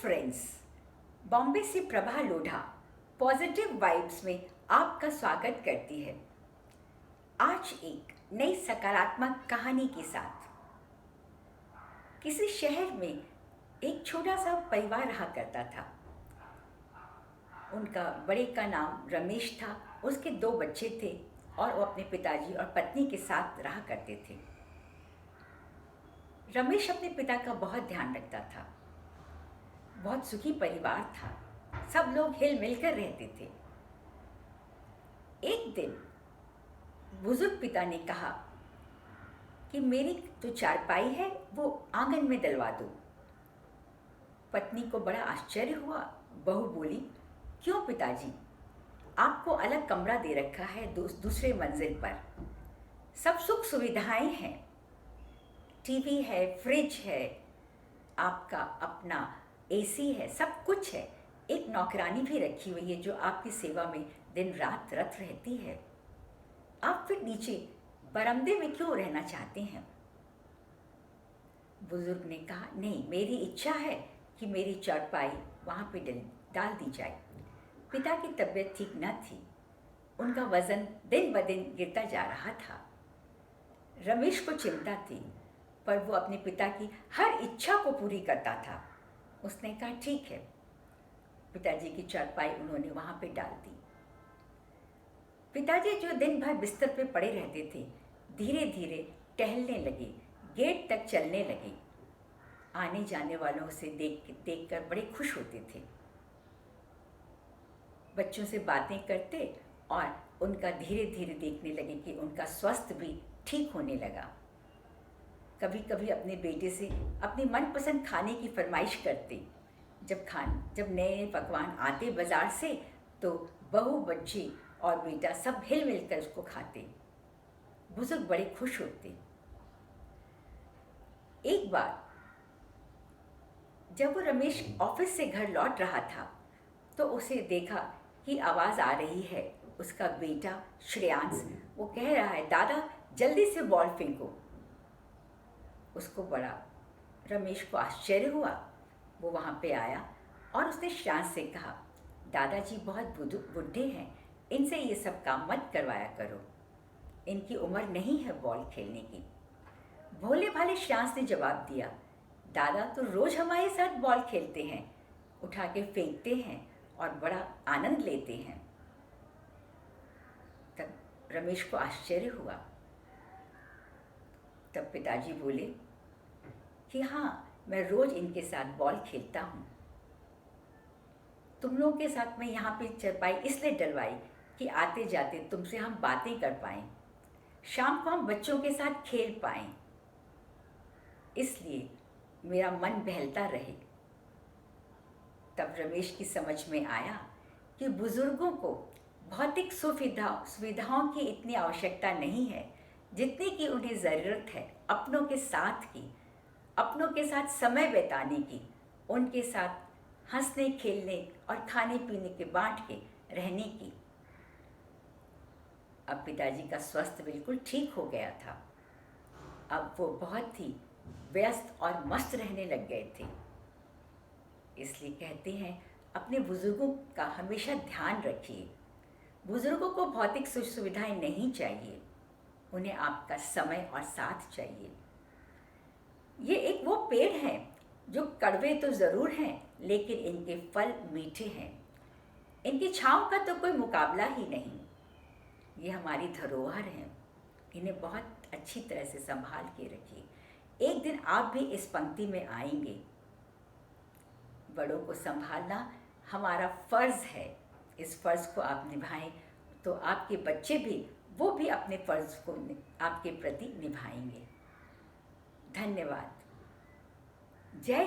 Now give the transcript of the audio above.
Friends, Bombay से Prabha Lodha positive vibes में आपका स्वागत करती है। आज एक नई सकारात्मक कहानी के साथ। किसी शहर में एक छोटा सा परिवार रहा करता था। उनका बड़े का नाम रमेश था, उसके 2 बच्चे थे और वो अपने पिताजी और पत्नी के साथ रहा करते थे। रमेश अपने पिता का बहुत ध्यान रखता था। बहुत सुखी परिवार था, सब लोग हिल मिलकर रहते थे। एक दिन बुजुर्ग पिता ने कहा कि मेरी जो चारपाई है वो आंगन में डलवा दो। पत्नी को बड़ा आश्चर्य हुआ। बहू बोली, क्यों पिताजी, आपको अलग कमरा दे रखा है दूसरे मंजिल पर, सब सुख सुविधाएं हैं, टीवी है, फ्रिज है, आपका अपना एसी है, सब कुछ है, एक नौकरानी भी रखी हुई है जो आपकी सेवा में दिन रात रत रहती है। आप फिर नीचे बरामदे में क्यों रहना चाहते हैं? बुजुर्ग ने कहा, नहीं, मेरी इच्छा है कि मेरी चारपाई वहाँ पे डाल दी जाए। पिता की तबीयत ठीक न थी, उनका वजन दिन ब दिन गिरता जा रहा था। रमेश को चिंता थी, पर वो अपने पिता की हर इच्छा को पूरी करता था। उसने कहा, ठीक है। पिताजी की चारपाई उन्होंने वहाँ पे डाल दी। पिताजी जो दिन भर बिस्तर पे पड़े रहते थे, धीरे धीरे टहलने लगे, गेट तक चलने लगे। आने जाने वालों से देख कर बड़े खुश होते थे। बच्चों से बातें करते और उनका धीरे धीरे देखने लगे कि उनका स्वास्थ्य भी ठीक होने लगा। कभी कभी अपने बेटे से अपने मनपसंद खाने की फरमाइश करते। जब नए पकवान आते बाज़ार से तो बहू, बच्ची और बेटा सब हिल मिल कर उसको खाते। बुजुर्ग बड़े खुश होते। एक बार जब वो रमेश ऑफिस से घर लौट रहा था तो उसे देखा कि आवाज़ आ रही है। उसका बेटा श्रेयांश, वो कह रहा है, दादा जल्दी से बॉल फेंको। उसको बड़ा रमेश को आश्चर्य हुआ। वो वहाँ पे आया और उसने श्रेयांश से कहा, दादाजी बहुत बुढ़े हैं, इनसे ये सब काम मत करवाया करो, इनकी उम्र नहीं है बॉल खेलने की। भोले भाले श्रेयांश ने जवाब दिया, दादा तो रोज़ हमारे साथ बॉल खेलते हैं, उठा के फेंकते हैं और बड़ा आनंद लेते हैं। तब रमेश को आश्चर्य हुआ। तब पिताजी बोले कि हाँ, मैं रोज़ इनके साथ बॉल खेलता हूँ। तुम लोगों के साथ मैं यहाँ पे चारपाई इसलिए डलवाई कि आते जाते तुमसे हम बातें कर पाएँ, शाम को हम बच्चों के साथ खेल पाएँ, इसलिए मेरा मन बहलता रहे। तब रमेश की समझ में आया कि बुजुर्गों को भौतिक सुविधाओं की इतनी आवश्यकता नहीं है जितनी कि उन्हें ज़रूरत है अपनों के साथ की, अपनों के साथ समय बिताने की, उनके साथ हंसने खेलने और खाने पीने के बांट के रहने की। अब पिताजी का स्वास्थ्य बिल्कुल ठीक हो गया था। अब वो बहुत ही व्यस्त और मस्त रहने लग गए थे। इसलिए कहते हैं, अपने बुजुर्गों का हमेशा ध्यान रखिए। बुजुर्गों को भौतिक सुख सुविधाएं नहीं चाहिए, उन्हें आपका समय और साथ चाहिए। ये एक वो पेड़ हैं जो कड़वे तो ज़रूर हैं, लेकिन इनके फल मीठे हैं। इनकी छाँव का तो कोई मुकाबला ही नहीं। ये हमारी धरोहर हैं, इन्हें बहुत अच्छी तरह से संभाल के रखिए। एक दिन आप भी इस पंक्ति में आएंगे। बड़ों को संभालना हमारा फ़र्ज़ है। इस फ़र्ज़ को आप निभाएं तो आपके बच्चे भी वो भी अपने फ़र्ज़ को आपके प्रति निभाएंगे। धन्यवाद। जय